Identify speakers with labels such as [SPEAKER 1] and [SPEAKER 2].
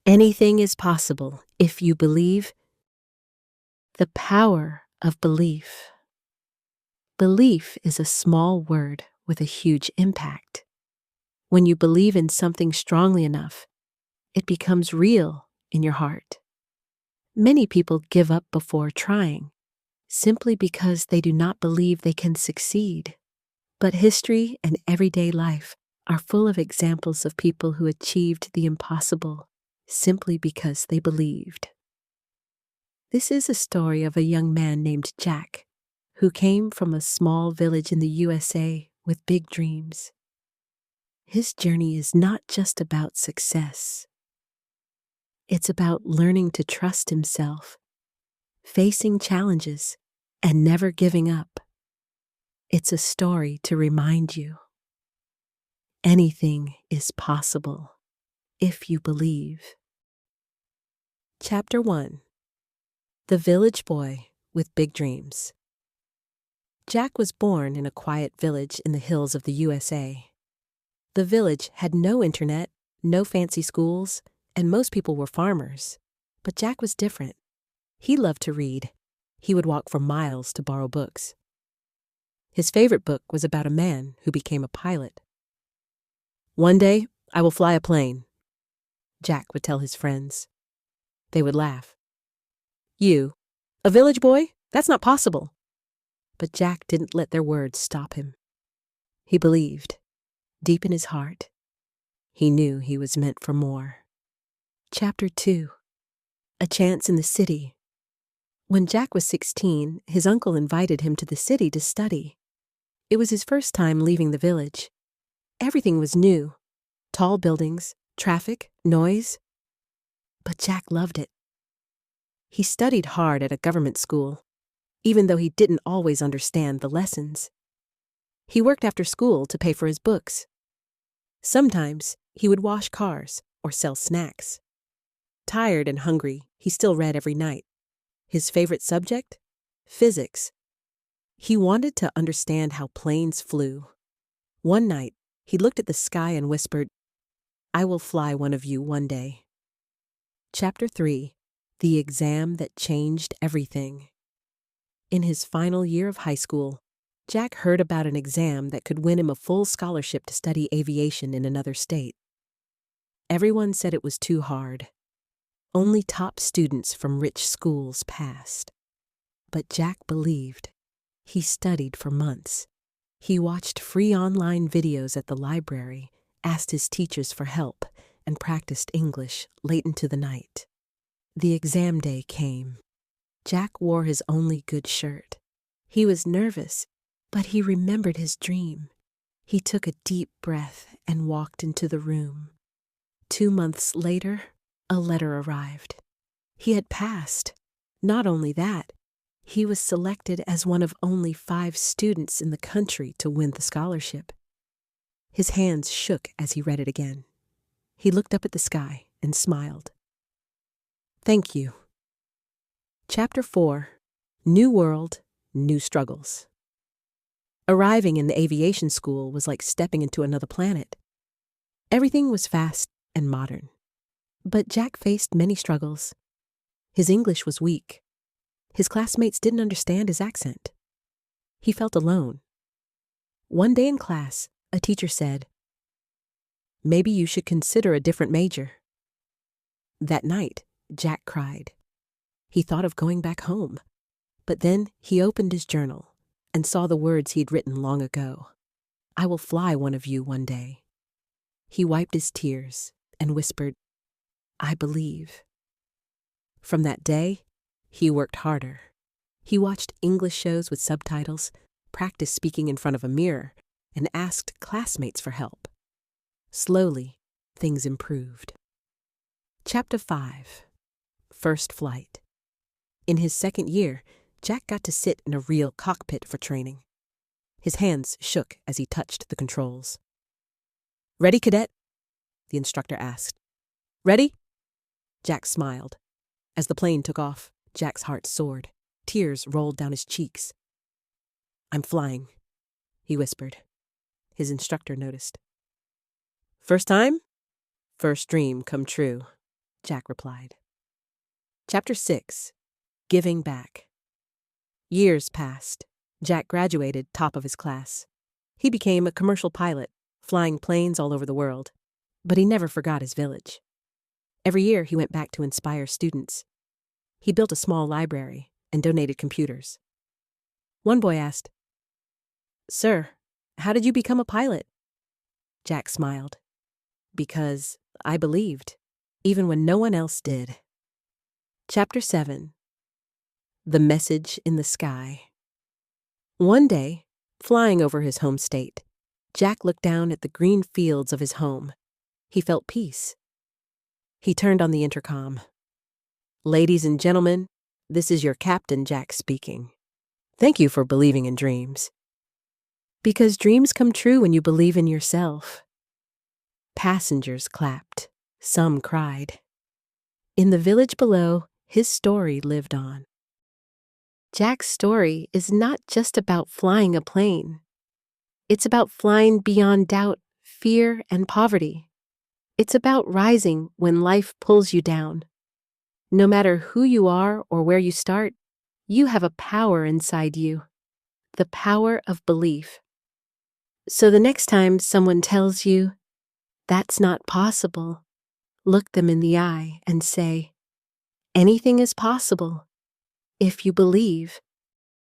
[SPEAKER 1] Anything is possible if you believe. The power of belief. Belief is a small word with a huge impact. When you believe in something strongly enough, it becomes real in your heart. Many people give up before trying, simply because they do not believe they can succeed. But history and everyday life are full of examples of people who achieved the impossible simply because they believed. This is a story of a young man named Jack, who came from a small village in the USA with big dreams. His journey is not just about success. It's about learning to trust himself, facing challenges, and never giving up. It's a story to remind you. Anything is possible if you believe. Chapter 1. The Village Boy with Big Dreams. Jack was born in a quiet village in the hills of the USA. The village had no internet, no fancy schools, and most people were farmers. But Jack was different. He loved to read. He would walk for miles to borrow books. His favorite book was about a man who became a pilot. "One day, I will fly a plane," Jack would tell his friends. They would laugh. "You, a village boy? That's not possible." But Jack didn't let their words stop him. He believed, deep in his heart. He knew he was meant for more. Chapter 2. A Chance in the City. When Jack was 16, his uncle invited him to the city to study. It was his first time leaving the village. Everything was new. Tall buildings, traffic, noise. But Jack loved it. He studied hard at a government school, even though he didn't always understand the lessons. He worked after school to pay for his books. Sometimes he would wash cars or sell snacks. Tired and hungry, he still read every night. His favorite subject? Physics. He wanted to understand how planes flew. One night, he looked at the sky and whispered, "I will fly one of you one day." Chapter 3. The Exam That Changed Everything. In his final year of high school, Jack heard about an exam that could win him a full scholarship to study aviation in another state. Everyone said it was too hard. Only top students from rich schools passed. But Jack believed. He studied for months. He watched free online videos at the library, asked his teachers for help, and practiced English late into the night. The exam day came. Jack wore his only good shirt. He was nervous, but he remembered his dream. He took a deep breath and walked into the room. 2 months later, a letter arrived. He had passed. Not only that, he was selected as one of only 5 students in the country to win the scholarship. His hands shook as he read it again. He looked up at the sky and smiled. Thank you. Chapter 4. New World, New Struggles. Arriving in the aviation school was like stepping into another planet. Everything was fast and modern. But Jack faced many struggles. His English was weak. His classmates didn't understand his accent. He felt alone. One day in class, a teacher said, "Maybe you should consider a different major." That night, Jack cried. He thought of going back home. But then he opened his journal and saw the words he'd written long ago. "I will fly one of you one day." He wiped his tears and whispered, "I believe." From that day, he worked harder. He watched English shows with subtitles, practiced speaking in front of a mirror, and asked classmates for help. Slowly, things improved. Chapter 5. First Flight. In his second year, Jack got to sit in a real cockpit for training. His hands shook as he touched the controls. "Ready, cadet?" the instructor asked. "Ready?" Jack smiled. As the plane took off, Jack's heart soared. Tears rolled down his cheeks. "I'm flying," he whispered. His instructor noticed. "First time? First dream come true," Jack replied. Chapter 6. Giving Back. Years passed. Jack graduated top of his class. He became a commercial pilot, flying planes all over the world. But he never forgot his village. Every year he went back to inspire students. He built a small library and donated computers. One boy asked, "Sir, how did you become a pilot?" Jack smiled. "Because I believed, even when no one else did." Chapter 7. The Message in the Sky. One day, flying over his home state, Jack looked down at the green fields of his home. He felt peace. He turned on the intercom. "Ladies and gentlemen, this is your Captain Jack speaking. Thank you for believing in dreams. Because dreams come true when you believe in yourself." Passengers clapped. Some cried. In the village below, his story lived on. Jack's story is not just about flying a plane. It's about flying beyond doubt, fear, and poverty. It's about rising when life pulls you down. No matter who you are or where you start, you have a power inside you. The power of belief. So the next time someone tells you, "That's not possible," look them in the eye and say, "Anything is possible if you believe."